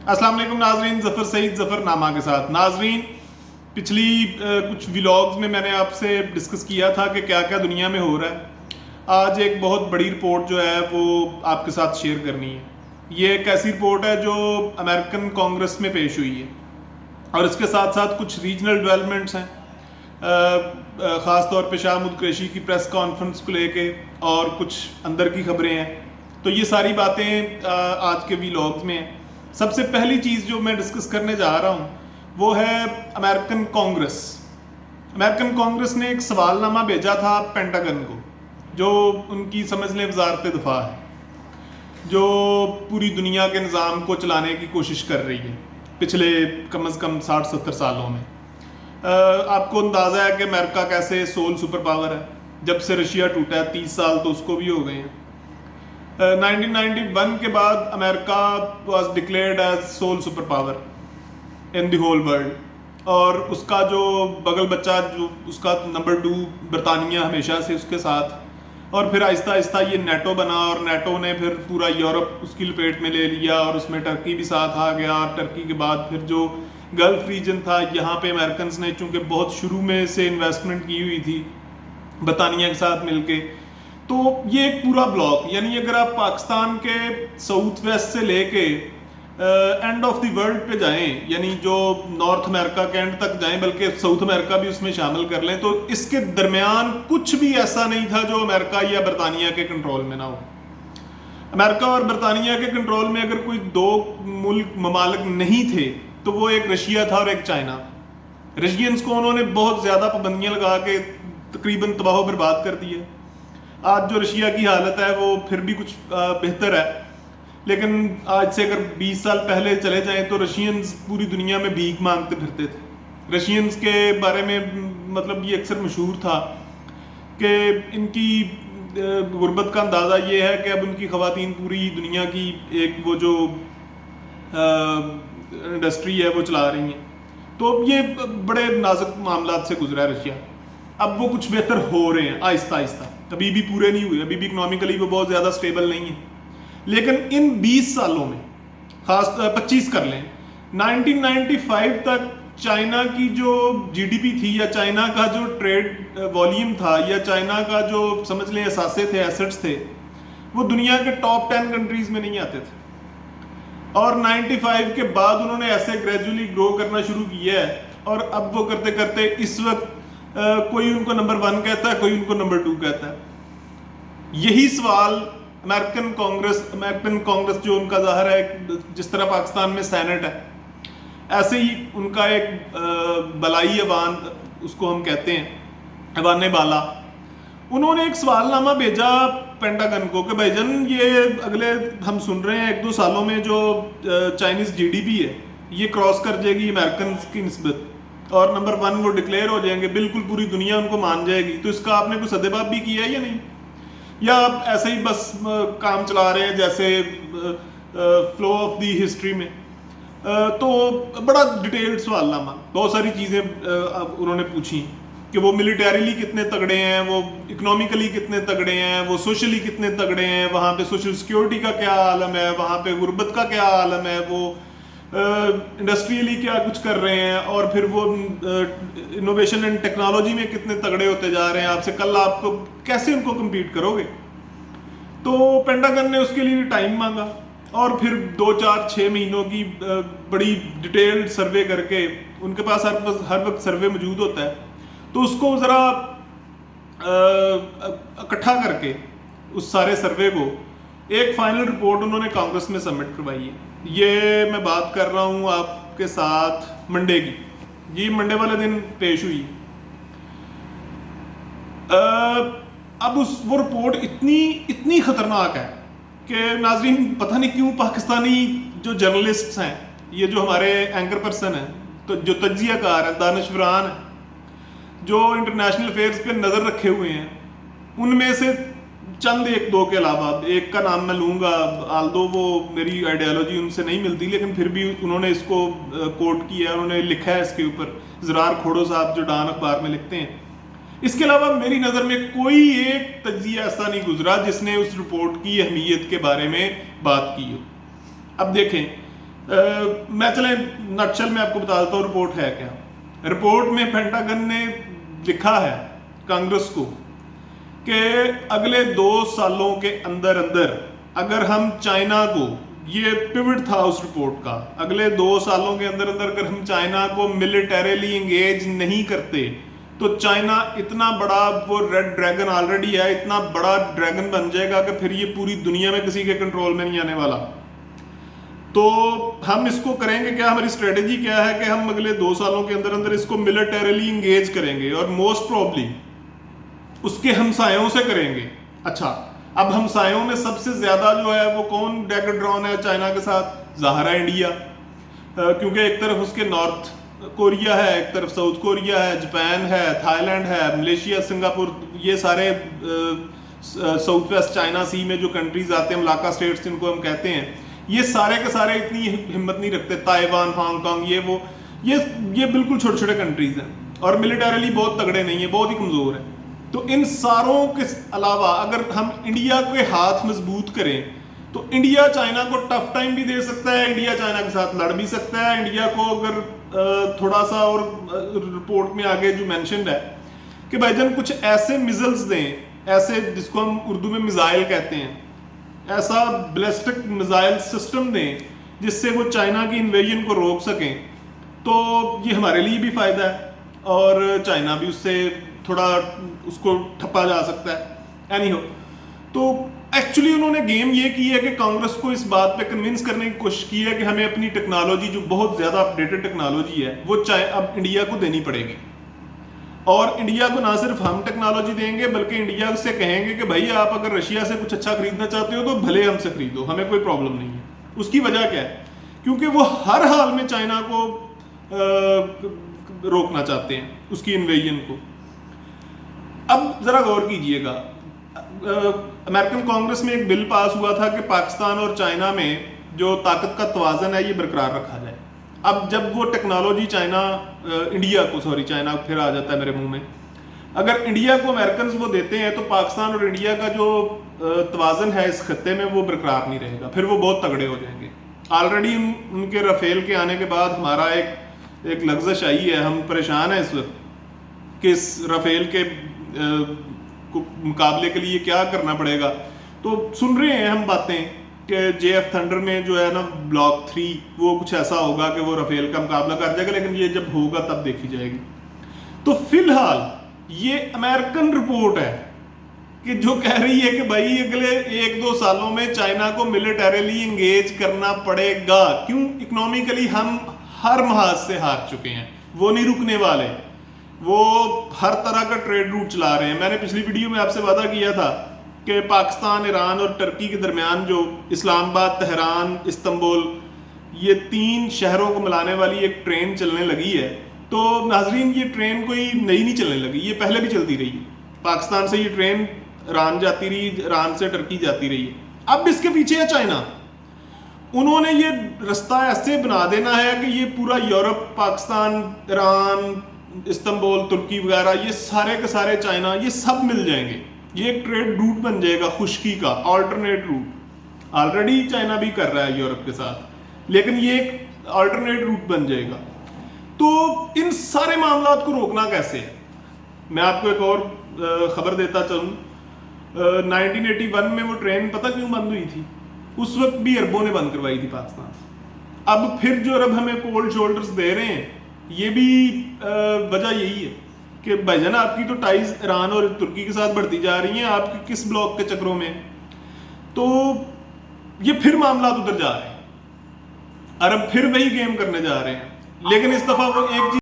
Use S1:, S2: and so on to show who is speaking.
S1: السلام علیکم ناظرین، ظفر سعید ظفر نامہ کے ساتھ. ناظرین، پچھلی کچھ ولاگز میں نے آپ سے ڈسکس کیا تھا کہ کیا کیا دنیا میں ہو رہا ہے. آج ایک بہت بڑی رپورٹ جو ہے وہ آپ کے ساتھ شیئر کرنی ہے. یہ ایک ایسی رپورٹ ہے جو امریکن کانگریس میں پیش ہوئی ہے، اور اس کے ساتھ ساتھ کچھ ریجنل ڈیولپمنٹس ہیں، خاص طور پہ شاہ محمود قریشی کی پریس کانفرنس کو لے کے، اور کچھ اندر کی خبریں ہیں. تو یہ ساری باتیں آج کے ولاگز میں ہیں. سب سے پہلی چیز جو میں ڈسکس کرنے جا رہا ہوں وہ ہے امریکن کانگریس. امریکن کانگریس نے ایک سوال نامہ بھیجا تھا پینٹاگن کو، جو ان کی سمجھ لیں وزارت دفاع ہے، جو پوری دنیا کے نظام کو چلانے کی کوشش کر رہی ہے پچھلے کم از کم 60-70 سالوں میں. آپ کو اندازہ ہے کہ امریکہ کیسے سول سپر پاور ہے. جب سے رشیا ٹوٹا ہے 30 سال تو اس کو بھی ہو گئے ہیں. 1991 کے بعد امریکہ was declared as sole super power in the whole world, اور اس کا جو بغل بچہ جو اس کا نمبر 2 برطانیہ ہمیشہ سے اس کے ساتھ، اور پھر آہستہ آہستہ یہ نیٹو بنا، اور نیٹو نے پھر پورا یورپ اس کی لپیٹ میں لے لیا، اور اس میں ٹرکی بھی ساتھ آ گیا. اور ٹرکی کے بعد پھر جو گلف ریجن تھا، یہاں پہ امریکنز نے چونکہ بہت شروع میں سے انویسٹمنٹ کی ہوئی تھی برطانیہ کے ساتھ مل کے، تو یہ ایک پورا بلاک، یعنی اگر آپ پاکستان کے ساؤتھ ویسٹ سے لے کے اینڈ آف دی ورلڈ پہ جائیں، یعنی جو نارتھ امریکہ کے اینڈ تک جائیں، بلکہ ساؤتھ امریکہ بھی اس میں شامل کر لیں، تو اس کے درمیان کچھ بھی ایسا نہیں تھا جو امریکہ یا برطانیہ کے کنٹرول میں نہ ہو. امریکہ اور برطانیہ کے کنٹرول میں اگر کوئی دو ممالک نہیں تھے تو وہ ایک رشیا تھا اور ایک چائنا. رشینز کو انہوں نے بہت زیادہ پابندیاں لگا کے تقریباً تباہ و برباد کر دیا. آج جو رشیا کی حالت ہے وہ پھر بھی کچھ بہتر ہے، لیکن آج سے اگر 20 سال پہلے چلے جائیں تو رشینز پوری دنیا میں بھیک مانگتے پھرتے تھے. رشینز کے بارے میں مطلب یہ اکثر مشہور تھا کہ ان کی غربت کا اندازہ یہ ہے کہ اب ان کی خواتین پوری دنیا کی ایک وہ جو انڈسٹری ہے وہ چلا رہی ہیں. تو یہ بڑے نازک معاملات سے گزرا ہے رشیا. اب وہ کچھ بہتر ہو رہے ہیں آہستہ آہستہ، ابھی بھی پورے نہیں ہوئے، ابھی بھی اکنامکلی وہ بہت زیادہ سٹیبل نہیں ہے. لیکن ان 20 سالوں میں، خاص 25 کر لیں، 1995 تک چائنا کی جو جی ڈی پی تھی، یا چائنا کا جو ٹریڈ والیوم تھا، یا چائنا کا جو سمجھ لیں اثاثے تھے، ایسٹس تھے، وہ دنیا کے ٹاپ 10 کنٹریز میں نہیں آتے تھے. اور 95 کے بعد انہوں نے ایسے گریجولی گرو کرنا شروع کیا ہے، اور اب وہ کرتے کرتے اس وقت کوئی ان کو نمبر 1 کہتا ہے، کوئی ان کو نمبر 2 کہتا ہے. یہی سوال امریکن کانگریس جو ان کا ظاہر ہے، جس طرح پاکستان میں سینٹ ہے، ایسے ہی ان کا ایک بلائی ایوان، اس کو ہم کہتے ہیں ایوان بالا، انہوں نے ایک سوال نامہ بھیجا پینٹاگن کو کہ بھائی جان، یہ اگلے ہم سن رہے ہیں 1-2 سالوں میں جو چائنیز جی ڈی پی ہے یہ کراس کر جائے گی امریکن کی نسبت، اور نمبر 1 وہ ڈکلیئر ہو جائیں گے، بالکل پوری دنیا ان کو مان جائے گی. تو اس کا آپ نے کوئی سدباب بھی کیا ہے یا نہیں، یا آپ ایسے ہی بس کام چلا رہے ہیں جیسے فلو آف دی ہسٹری میں؟ تو بڑا ڈیٹیلڈ سوال نامہ، بہت ساری چیزیں انہوں نے پوچھی کہ وہ ملیٹریلی کتنے تگڑے ہیں، وہ اکنامیکلی کتنے تگڑے ہیں، وہ سوشلی کتنے تگڑے ہیں، وہاں پہ سوشل سیکیورٹی کا کیا عالم ہے، وہاں پہ غربت کا کیا عالم ہے، وہ انڈسٹریلی کیا کچھ کر رہے ہیں، اور پھر وہ انوویشن اینڈ ٹیکنالوجی میں کتنے تگڑے ہوتے جا رہے ہیں. آپ سے کل آپ کو کیسے ان کو کمپیٹ کرو گے؟ تو پینٹاگن نے اس کے لیے ٹائم مانگا، اور پھر 2-4-6 مہینوں کی بڑی ڈیٹیلڈ سروے کر کے، ان کے پاس ہر وقت سروے موجود ہوتا ہے، تو اس کو ذرا اکٹھا کر کے اس سارے سروے کو ایک فائنل رپورٹ انہوں نے کانگریس میں سبمٹ کروائی ہے. یہ میں بات کر رہا ہوں آپ کے ساتھ منڈے کی، یہ منڈے والے دن پیش ہوئی. اب وہ رپورٹ اتنی خطرناک ہے کہ ناظرین پتہ نہیں کیوں پاکستانی جو جرنلسٹس ہیں، یہ جو ہمارے اینکر پرسن ہیں، تو جو تجزیہ کار ہیں، دانشوران ہیں، جو انٹرنیشنل افیئرز پہ نظر رکھے ہوئے ہیں، ان میں سے چند 1-2 کے علاوہ، ایک کا نام میں لوں گا، آلدو وہ میری آئیڈیالوجی ان سے نہیں ملتی، لیکن پھر بھی انہوں نے اس کو کوٹ کیا ہے، انہوں نے لکھا ہے اس کے اوپر، زرار کھوڑو صاحب جو ڈان اخبار میں لکھتے ہیں. اس کے علاوہ میری نظر میں کوئی ایک تجزیہ ایسا نہیں گزرا جس نے اس رپورٹ کی اہمیت کے بارے میں بات کی ہو. اب دیکھیں، میں چلیں نٹشل میں آپ کو بتا دیتا ہوں رپورٹ ہے کیا. رپورٹ میں پینٹاگن نے لکھا ہے کانگریس کو کہ اگلے 2 سالوں کے اندر اگر ہم چائنا کو، یہ پیوٹ تھا اس رپورٹ کا، اگلے 2 سالوں کے اندر اگر ہم چائنا کو ملٹریلی انگیج نہیں کرتے تو چائنا اتنا بڑا، وہ ریڈ ڈریگن آلریڈی ہے، اتنا بڑا ڈریگن بن جائے گا کہ پھر یہ پوری دنیا میں کسی کے کنٹرول میں نہیں آنے والا. تو ہم اس کو کریں گے کیا، ہماری اسٹریٹجی کیا ہے کہ ہم اگلے 2 سالوں کے اندر اس کو ملٹریلی انگیج کریں گے اور موسٹ پروبلی اس کے ہمسایوں سے کریں گے. اچھا، اب ہمسایوں میں سب سے زیادہ جو ہے وہ کون ڈیگر ڈرون ہے چائنا کے ساتھ؟ ظاہر ہے انڈیا، کیونکہ ایک طرف اس کے نارتھ کوریا ہے، ایک طرف ساؤتھ کوریا ہے، جاپان ہے، تھائی لینڈ ہے، ملیشیا، سنگاپور، یہ سارے ساؤتھ ویسٹ چائنا سی میں جو کنٹریز آتے ہیں، ملاقہ اسٹیٹس جن کو ہم کہتے ہیں، یہ سارے کے سارے اتنی ہمت نہیں رکھتے. تائیوان، ہانگ کانگ، یہ بالکل چھوٹے چھوٹے کنٹریز ہیں اور ملٹریلی بہت تگڑے نہیں ہیں، بہت ہی کمزور ہیں. تو ان ساروں کے علاوہ اگر ہم انڈیا کے ہاتھ مضبوط کریں تو انڈیا چائنا کو ٹف ٹائم بھی دے سکتا ہے، انڈیا چائنا کے ساتھ لڑ بھی سکتا ہے. انڈیا کو اگر تھوڑا سا اور رپورٹ میں آگے جو مینشنڈ ہے کہ بھائی جان کچھ ایسے میزلز دیں، ایسے جس کو ہم اردو میں میزائل کہتے ہیں، ایسا بیلسٹک میزائل سسٹم دیں جس سے وہ چائنا کی انویژن کو روک سکیں، تو یہ ہمارے لیے بھی فائدہ ہے اور چائنا بھی اس سے تھوڑا اس کو ٹھپا جا سکتا ہے. اینی ہو، تو ایکچولی انہوں نے گیم یہ کی ہے کہ کانگریس کو اس بات پہ کنونس کرنے کی کوشش کی ہے کہ ہمیں اپنی ٹیکنالوجی جو بہت زیادہ اپڈیٹڈ ٹیکنالوجی ہے وہ اب انڈیا کو دینی پڑے گی. اور انڈیا کو نہ صرف ہم ٹیکنالوجی دیں گے بلکہ انڈیا سے کہیں گے کہ بھائی آپ اگر رشیا سے کچھ اچھا خریدنا چاہتے ہو تو بھلے ہم سے خریدو، ہمیں کوئی پرابلم نہیں ہے. اس کی وجہ کیا ہے؟ کیونکہ وہ ہر حال میں چائنا کو روکنا چاہتے ہیں، اس کی انویژن کو. اب ذرا غور کیجئے گا، امریکن کانگریس میں ایک بل پاس ہوا تھا کہ پاکستان اور چائنا میں جو طاقت کا توازن ہے یہ برقرار رکھا جائے. اب جب وہ ٹیکنالوجی چائنا پھر آ جاتا ہے میرے منہ میں، اگر انڈیا کو امریکنز وہ دیتے ہیں تو پاکستان اور انڈیا کا جو توازن ہے اس خطے میں وہ برقرار نہیں رہے گا، پھر وہ بہت تگڑے ہو جائیں گے. آلریڈی ان کے رافیل کے آنے کے بعد ہمارا ایک لغزش آئی ہے، ہم پریشان ہیں اس وقت کہ اس رافیل کے مقابلے کے لیے کیا کرنا پڑے گا. تو سن رہے ہیں ہم باتیں کہ جے ایف تھنڈر میں جو ہے نا بلاک 3 وہ کچھ ایسا ہوگا کہ وہ رافیل کا مقابلہ کر جائے گا، لیکن یہ جب ہوگا تب دیکھی جائے گی. تو فی الحال یہ امریکن رپورٹ ہے کہ جو کہہ رہی ہے کہ بھائی اگلے 1-2 سالوں میں چائنا کو ملٹریلی انگیج کرنا پڑے گا. کیوں؟ اکنامکلی ہم ہر محاذ سے ہار چکے ہیں، وہ نہیں رکنے والے، وہ ہر طرح کا ٹریڈ روٹ چلا رہے ہیں. میں نے پچھلی ویڈیو میں آپ سے وعدہ کیا تھا کہ پاکستان، ایران اور ترکی کے درمیان جو اسلام آباد، تہران، استنبول، یہ 3 شہروں کو ملانے والی ایک ٹرین چلنے لگی ہے. تو ناظرین یہ ٹرین کوئی نئی نہیں چلنے لگی، یہ پہلے بھی چلتی رہی ہے. پاکستان سے یہ ٹرین ایران جاتی رہی، ایران سے ترکی جاتی رہی ہے. اب اس کے پیچھے ہے چائنا. انہوں نے یہ رستہ ایسے بنا دینا ہے کہ یہ پورا یورپ، پاکستان، ایران، استنبول، ترکی وغیرہ، یہ سارے کے سارے چائنا، یہ سب مل جائیں گے. یہ ایک ٹریڈ روٹ بن جائے گا، خشکی کا آلٹرنیٹ روٹ. آلریڈی چائنا بھی کر رہا ہے یورپ کے ساتھ، لیکن یہ ایک آلٹرنیٹ روٹ بن جائے گا. تو ان سارے معاملات کو روکنا کیسے ہے؟ میں آپ کو ایک اور خبر دیتا چلوں. 1981 میں وہ ٹرین پتہ کیوں بند ہوئی تھی؟ اس وقت بھی عربوں نے بند کروائی تھی پاکستان سے. اب پھر جو عرب ہمیں کولڈ شولڈرز دے رہے ہیں، یہ بھی وجہ یہی ہے کہ بھائی جان آپ کی تو ٹائز ایران اور ترکی کے ساتھ بڑھتی جا رہی ہیں، آپ کی کس بلاک کے چکروں میں. تو یہ پھر معاملات ادھر جا رہے ہیں، عرب پھر وہی گیم کرنے جا رہے ہیں. لیکن اس دفعہ وہ ایک